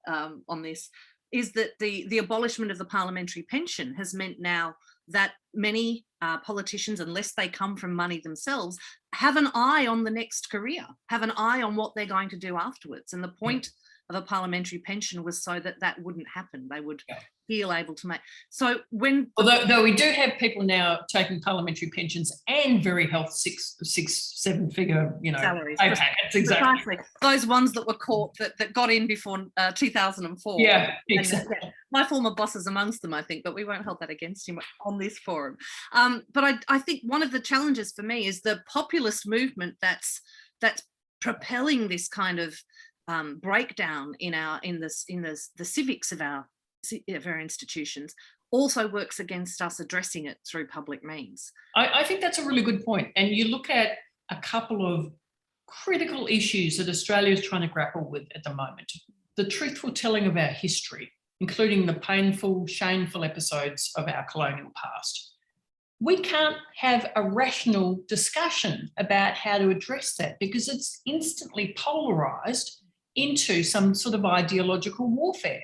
S1: on this, is that the abolishment of the parliamentary pension has meant now that many politicians, unless they come from money themselves, have an eye on the next career, have an eye on what they're going to do afterwards. And the point of a parliamentary pension was so that that wouldn't happen. They would feel able to make. So when...
S2: Although we do have people now taking parliamentary pensions and very health six, 7 figure,
S1: salaries.
S2: Pay packets, exactly.
S1: Those ones that were caught, that got in before 2004.
S2: Yeah, exactly.
S1: My former boss is amongst them, I think, but we won't hold that against him on this forum. But I think one of the challenges for me is the populist movement that's propelling this kind of breakdown in the civics of our institutions also works against us addressing it through public means.
S2: I think that's a really good point. And you look at a couple of critical issues that Australia is trying to grapple with at the moment. The truthful telling of our history, including the painful, shameful episodes of our colonial past. We can't have a rational discussion about how to address that because it's instantly polarised into some sort of ideological warfare.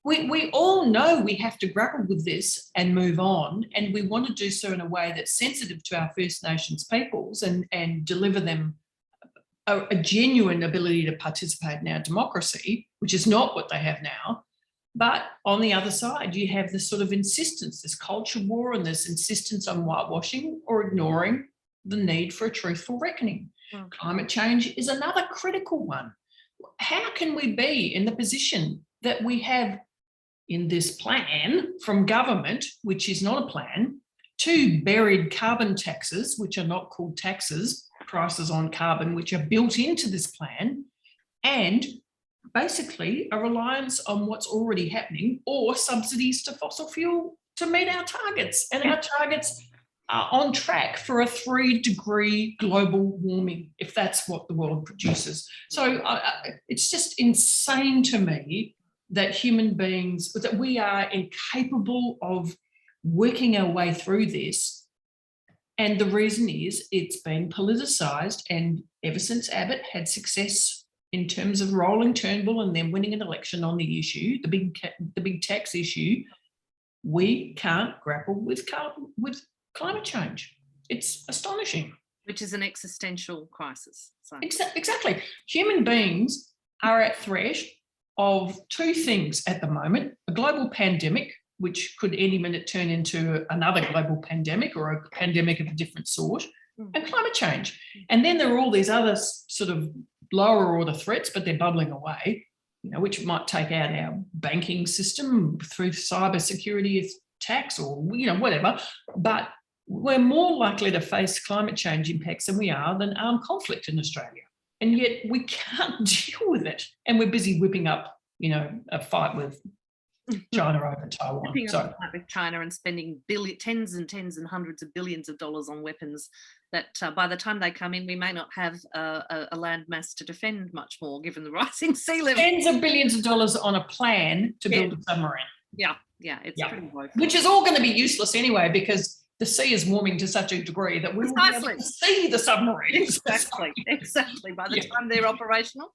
S2: We all know we have to grapple with this and move on, and we want to do so in a way that's sensitive to our First Nations peoples and deliver them a genuine ability to participate in our democracy, which is not what they have now. But on the other side, you have this sort of insistence, this culture war and this insistence on whitewashing or ignoring the need for a truthful reckoning. Climate change is another critical one. How can we be in the position that we have in this plan from government, which is not a plan, 2 buried carbon taxes, which are not called taxes, prices on carbon, which are built into this plan, and basically a reliance on what's already happening or subsidies to fossil fuel to meet our targets. And our targets are on track for a 3-degree global warming, if that's what the world produces. So it's just insane to me that human beings, that we are incapable of working our way through this. And the reason is it's been politicised, and ever since Abbott had success in terms of rolling Turnbull and then winning an election on the issue, the big tax issue, we can't grapple with climate change. It's astonishing.
S1: Which is an existential crisis. So.
S2: Exactly. Human beings are at threat of 2 things at the moment: a global pandemic, which could any minute turn into another global pandemic or a pandemic of a different sort, and climate change. And then there are all these other sort of lower order threats, but they're bubbling away, which might take out our banking system through cyber security attacks or, whatever. But we're more likely to face climate change impacts than armed conflict in Australia. And yet we can't deal with it. And we're busy whipping up, a fight with China over Taiwan.
S1: Keeping
S2: So
S1: up with China and spending tens and hundreds of billions of dollars on weapons that by the time they come in, we may not have a land mass to defend much more, given the rising sea level.
S2: tens of billions of dollars on a plan to build a submarine.
S1: Yeah, it's pretty woeful.
S2: Which is all going to be useless anyway, because the sea is warming to such a degree that we will be able to see the submarines.
S1: Exactly. By the time they're operational.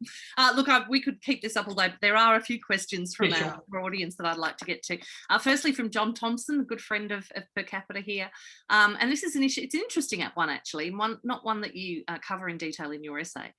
S1: Look, we could keep this up all day, but there are a few questions from our audience that I'd like to get to. Firstly, from John Thompson, a good friend of Per Capita here. And this is an issue, it's an interesting one actually, not one that you cover in detail in your essay.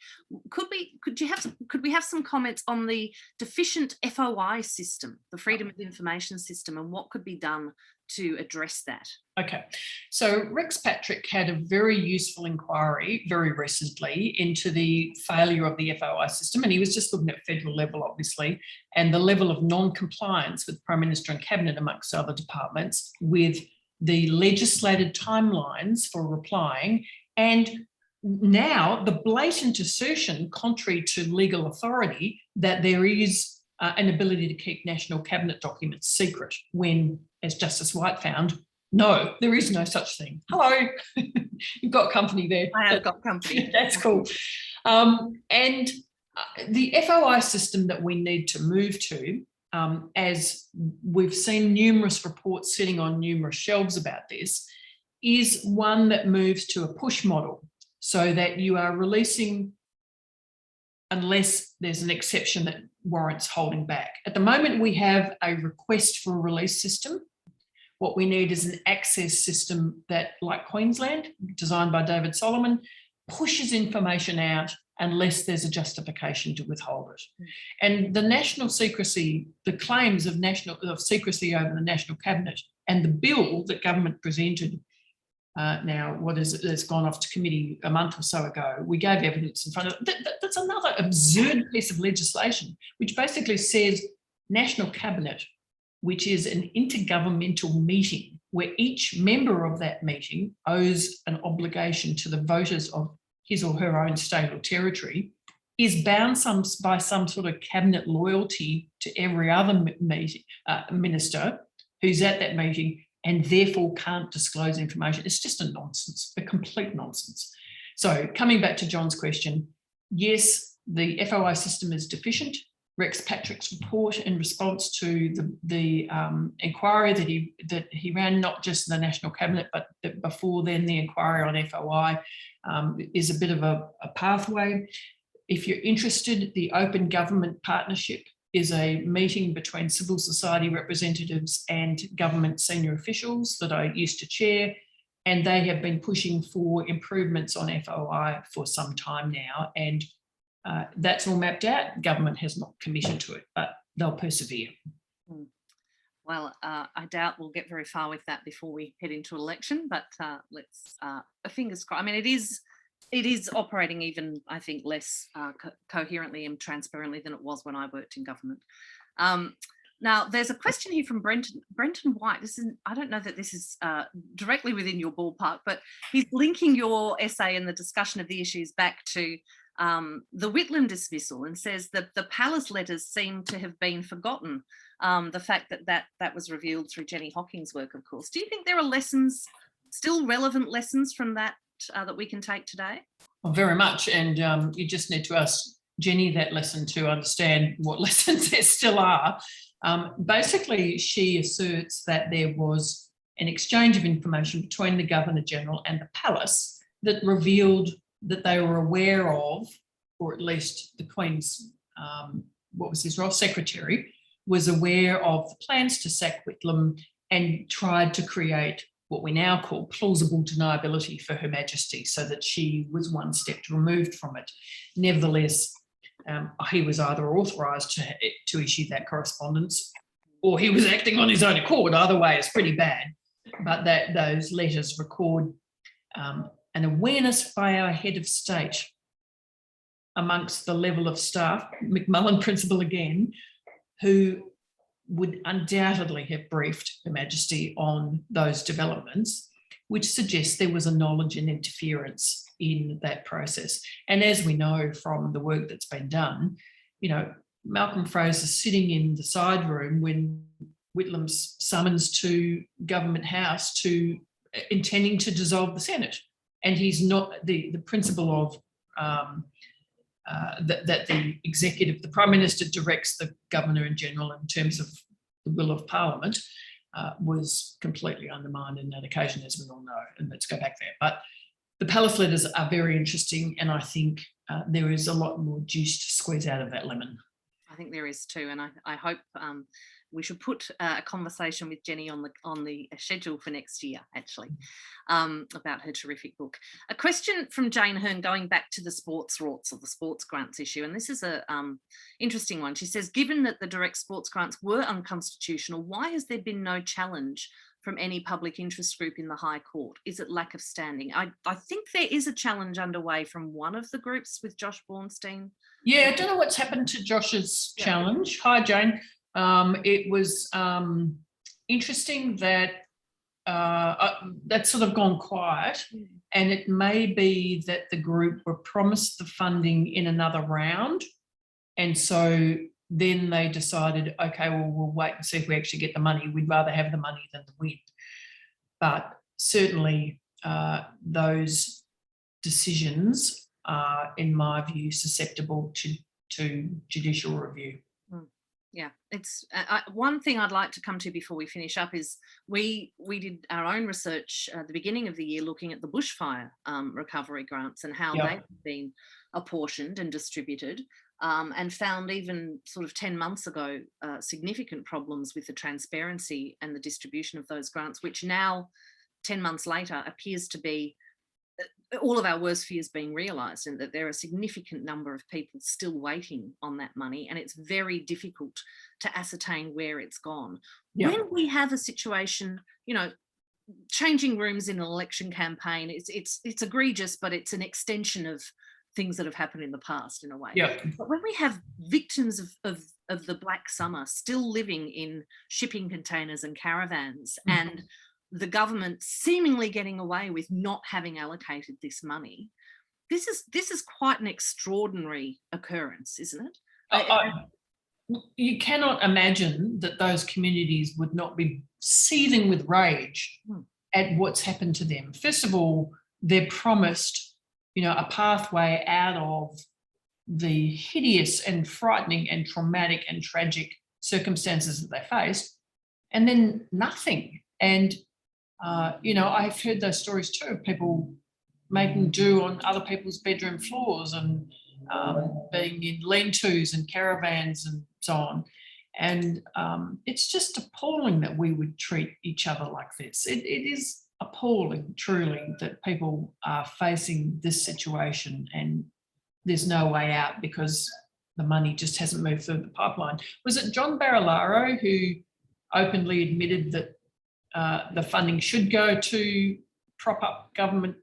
S1: Could we have some comments on the deficient FOI system, the Freedom of Information system, and what could be done to address that?
S2: Okay, so Rex Patrick had a very useful inquiry very recently into the failure of the FOI system, and he was just looking at federal level, obviously, and the level of non-compliance with Prime Minister and Cabinet, amongst other departments, with the legislated timelines for replying, and now the blatant assertion, contrary to legal authority, that there is an ability to keep national cabinet documents secret when, as Justice White found, no, there is no such thing. Hello, you've got company there.
S1: I have got company.
S2: That's cool. And the FOI system that we need to move to, as we've seen numerous reports sitting on numerous shelves about this, is one that moves to a push model, so that you are releasing unless there's an exception that warrants holding back. At the moment, we have a request for a release system. What we need is an access system that, like Queensland, designed by David Solomon, pushes information out unless there's a justification to withhold it. And the national secrecy, the claims of secrecy over the National Cabinet, and the bill that government presented now, what is it, that's gone off to committee a month or so ago, we gave evidence in front of that's another absurd piece of legislation, which basically says National Cabinet, which is an intergovernmental meeting where each member of that meeting owes an obligation to the voters of his or her own state or territory, is bound by some sort of cabinet loyalty to every other minister who's at that meeting, and therefore can't disclose information. It's just a nonsense, a complete nonsense. So coming back to John's question, yes, the FOI system is deficient. Rex Patrick's report in response to the inquiry that he ran, not just the National Cabinet, but before then the inquiry on FOI, is a bit of a pathway. If you're interested, the Open Government Partnership is a meeting between civil society representatives and government senior officials that I used to chair, and they have been pushing for improvements on FOI for some time now, and that's all mapped out. Government has not committed to it, but they'll persevere.
S1: Well, I doubt we'll get very far with that before we head into election, but let's fingers crossed. I mean, it is operating even, I think, less coherently and transparently than it was when I worked in government. Now, there's a question here from Brenton White. I don't know that this is directly within your ballpark, but he's linking your essay and the discussion of the issues back to the Whitlam dismissal, and says that the Palace letters seem to have been forgotten. The fact that was revealed through Jenny Hocking's work, of course. Do you think there are lessons, still relevant lessons from that that we can take today?
S2: Well, very much, and you just need to ask Jenny that lesson to understand what lessons there still are. Basically, she asserts that there was an exchange of information between the Governor-General and the Palace that revealed that they were aware of, or at least the Queen's, what was his role, Secretary, was aware of the plans to sack Whitlam and tried to create what we now call plausible deniability for Her Majesty, so that she was one step removed from it. Nevertheless, he was either authorised to issue that correspondence, or he was acting on his own accord. Either way, it's pretty bad. But those letters record an awareness by our head of state amongst the level of staff, McMullen principle again, who would undoubtedly have briefed Her Majesty on those developments, which suggests there was a knowledge and interference in that process. And as we know from the work that's been done, you know, Malcolm Fraser sitting in the side room when Whitlam's summons to Government House to intending to dissolve the Senate. And he's not the principle of that the executive, the Prime Minister directs the Governor in General in terms of the will of Parliament was completely undermined in that occasion, as we all know. And let's go back there. But the Palace letters are very interesting, and I think there is a lot more juice to squeeze out of that lemon.
S1: I think there is too, and I hope we should put a conversation with Jenny on the schedule for next year, actually, about her terrific book. A question from Jane Hearn, going back to the sports rorts or the sports grants issue, and this is a interesting one. She says, given that the direct sports grants were unconstitutional, why has there been no challenge from any public interest group in the High Court? Is it lack of standing? I think there is a challenge underway from one of the groups with Josh Bornstein.
S2: Yeah, I don't know what's happened to Josh's challenge. Hi, Jane. It was interesting that that's sort of gone quiet, and it may be that the group were promised the funding in another round, and so then they decided, okay, well, we'll wait and see if we actually get the money. We'd rather have the money than the win. But certainly those decisions are, in my view, susceptible to judicial review.
S1: Yeah, it's one thing I'd like to come to before we finish up is we did our own research at the beginning of the year looking at the bushfire recovery grants and how they've been apportioned and distributed, and found even sort of 10 months ago significant problems with the transparency and the distribution of those grants, which now 10 months later appears to be all of our worst fears being realised, and that there are a significant number of people still waiting on that money, and it's very difficult to ascertain where it's gone. When we have a situation, you know, changing rooms in an election campaign, it's egregious, but it's an extension of things that have happened in the past in a way. But when we have victims of the Black Summer still living in shipping containers and caravans, and the government seemingly getting away with not having allocated this money, this is quite an extraordinary occurrence, isn't it?
S2: You cannot imagine that those communities would not be seething with rage at what's happened to them. First of all, they're promised, you know, a pathway out of the hideous and frightening and traumatic and tragic circumstances that they faced, and then nothing. And you know, I've heard those stories too of people making do on other people's bedroom floors and being in lean-tos and caravans and so on. And it's just appalling that we would treat each other like this. It is appalling, truly, that people are facing this situation and there's no way out because the money just hasn't moved through the pipeline. Was it John Barilaro who openly admitted that the funding should go to prop up government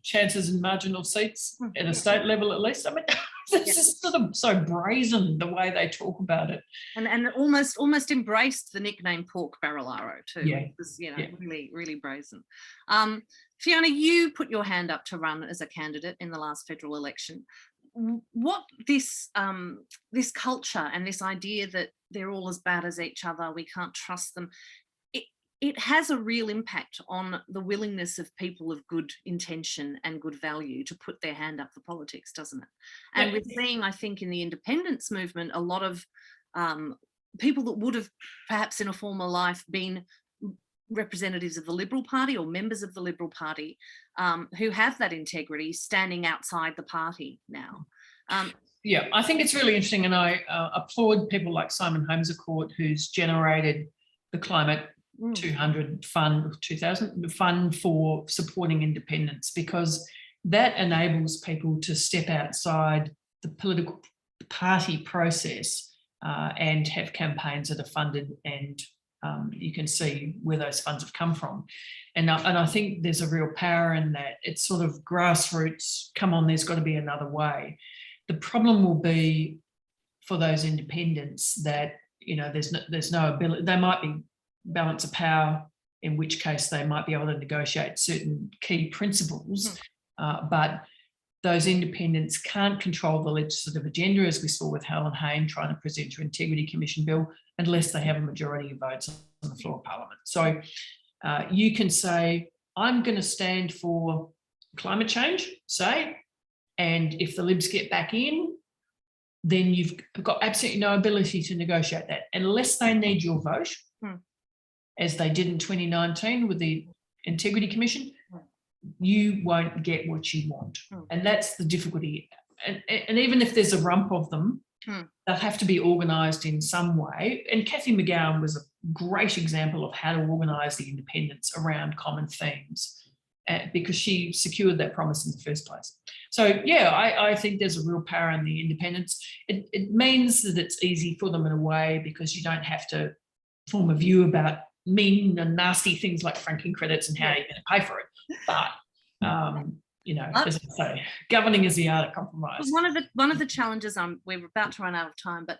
S2: chances in marginal seats at a state level at least? I mean, this is sort of so brazen the way they talk about it, and almost embraced the nickname Pork Barilaro too. It was, you know, really brazen. Fiona, you put your hand up to run as a candidate in the last federal election. What this culture and this idea that they're all as bad as each other, we can't trust them, it has a real impact on the willingness of people of good intention and good value to put their hand up for politics, doesn't it? And we're seeing, I think, in the independence movement, a lot of people that would have perhaps in a former life been representatives of the Liberal Party or members of the Liberal Party who have that integrity standing outside the party now. I think it's really interesting, and I applaud people like Simon Holmes-A-Court, who's generated the Climate 200 fund, 2000 fund for supporting independence, because that enables people to step outside the political party process and have campaigns that are funded, and you can see where those funds have come from. And I think there's a real power in that. It's sort of grassroots, come on, there's got to be another way. The problem will be for those independents that, you know, there's no ability. They might be balance of power, in which case they might be able to negotiate certain key principles, but those independents can't control the legislative agenda, as we saw with Helen Hayne trying to present her Integrity Commission bill, unless they have a majority of votes on the floor of Parliament. So you can say, I'm going to stand for climate change, say, and if the Libs get back in, then you've got absolutely no ability to negotiate that unless they need your vote, as they did in 2019 with the Integrity Commission. You won't get what you want. And that's the difficulty. And even if there's a rump of them, they'll have to be organised in some way. And Cathy McGowan was a great example of how to organise the independents around common themes, because she secured that promise in the first place. So, yeah, I think there's a real power in the independents. It means that it's easy for them in a way, because you don't have to form a view about mean and nasty things like franking credits and how you're going to pay for it. But, you know, as I say, governing is the art of compromise.
S1: One of the challenges, we're about to run out of time, but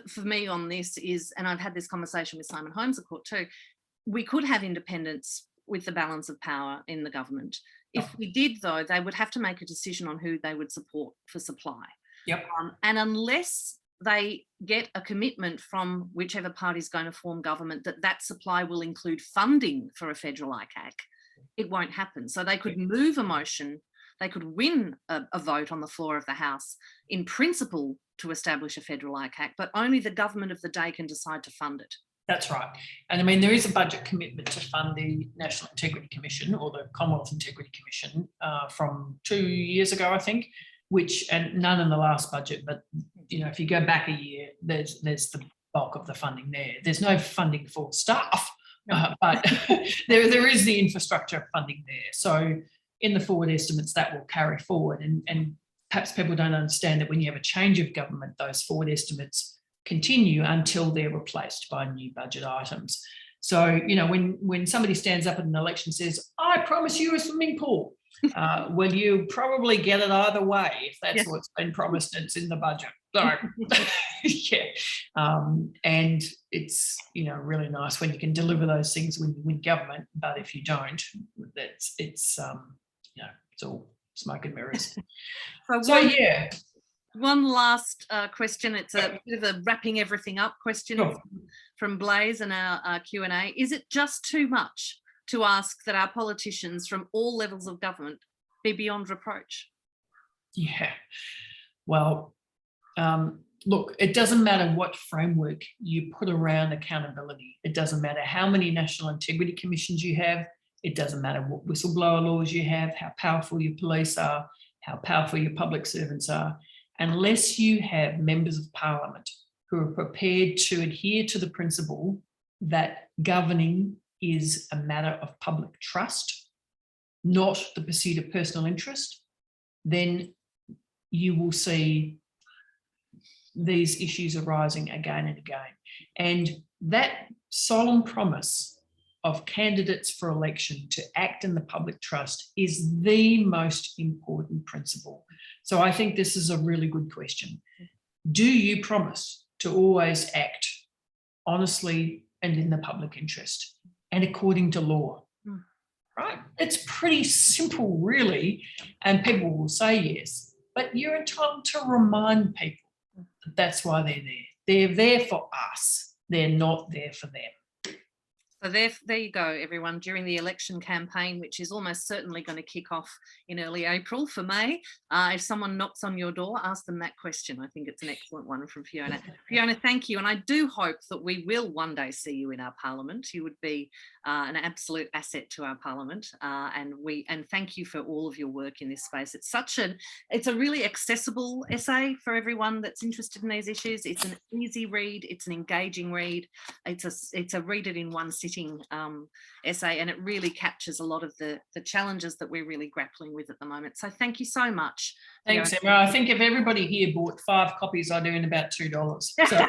S1: for me on this is, and I've had this conversation with Simon Holmes at court too, we could have independence with the balance of power in the government. If we did, though, they would have to make a decision on who they would support for supply.
S2: Yep.
S1: And unless they get a commitment from whichever party is going to form government that supply will include funding for a federal ICAC, it won't happen. So they could move a motion, they could win a vote on the floor of the House in principle to establish a federal ICAC, but only the government of the day can decide to fund it.
S2: That's right. And I mean, there is a budget commitment to fund the National Integrity Commission, or the Commonwealth Integrity Commission, from 2 years ago, I think, and none in the last budget, but, you know, if you go back a year, there's the bulk of the funding there. There's no funding for staff, but there is the infrastructure funding there. So in the forward estimates, that will carry forward. And perhaps people don't understand that when you have a change of government, those forward estimates continue until they're replaced by new budget items. So, you know, when somebody stands up at an election and says, I promise you a swimming pool, well, you probably get it either way if that's what's been promised and it's in the budget. So, yeah. And it's, you know, really nice when you can deliver those things when you win government, but if you don't, it's you know, it's all smoke and mirrors. So yeah.
S1: One last question. It's a bit of a wrapping everything up question from Blaze in our Q&A. Is it just too much to ask that our politicians from all levels of government be beyond reproach? Yeah.
S2: Well, look, it doesn't matter what framework you put around accountability. It doesn't matter how many National Integrity Commissions you have. It doesn't matter what whistleblower laws you have, how powerful your police are, how powerful your public servants are. Unless you have members of parliament who are prepared to adhere to the principle that governing is a matter of public trust, not the pursuit of personal interest, then you will see these issues arising again and again. And that solemn promise of candidates for election to act in the public trust is the most important principle. So I think this is a really good question. Do you promise to always act honestly and in the public interest and according to law? Right? It's pretty simple, really, and people will say yes, but you're entitled to remind people that that's why they're there. They're there for us. They're not there for them.
S1: So there you go, everyone, during the election campaign, which is almost certainly going to kick off in early April for May. If someone knocks on your door, ask them that question. I think it's an excellent one from Fiona. Fiona, thank you. And I do hope that we will one day see you in our parliament. You would be an absolute asset to our parliament. And thank you for all of your work in this space. It's a really accessible essay for everyone that's interested in these issues. It's an easy read. It's an engaging read. It's a read it in one sitting essay, and it really captures a lot of the challenges that we're really grappling with at the moment. So thank you so much.
S2: Thanks, Emma. I think if everybody here bought 5 copies, I'd earn about $2. So.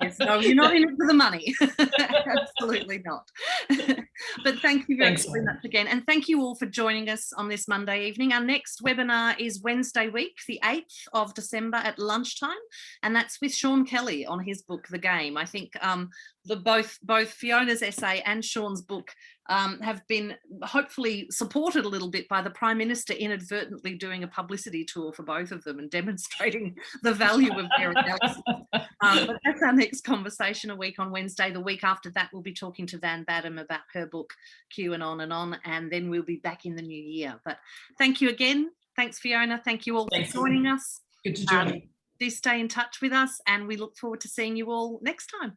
S1: Yes, no, you're not in it for the money. Absolutely not. But thank you very much again. And thank you all for joining us on this Monday evening. Our next webinar is Wednesday week, the 8th of December at lunchtime. And that's with Sean Kelly on his book, The Game. I think both Fiona's essay and Sean's book have been hopefully supported a little bit by the Prime Minister inadvertently doing a publicity tour for both of them and demonstrating the value of their analysis. But that's our next conversation a week on Wednesday. The week after that, we'll be talking to Van Badham about her book, Q and on, and then we'll be back in the new year. But thank you again. Thanks, Fiona. Thank you all for joining us.
S2: Good to join you.
S1: Do stay in touch with us, and we look forward to seeing you all next time.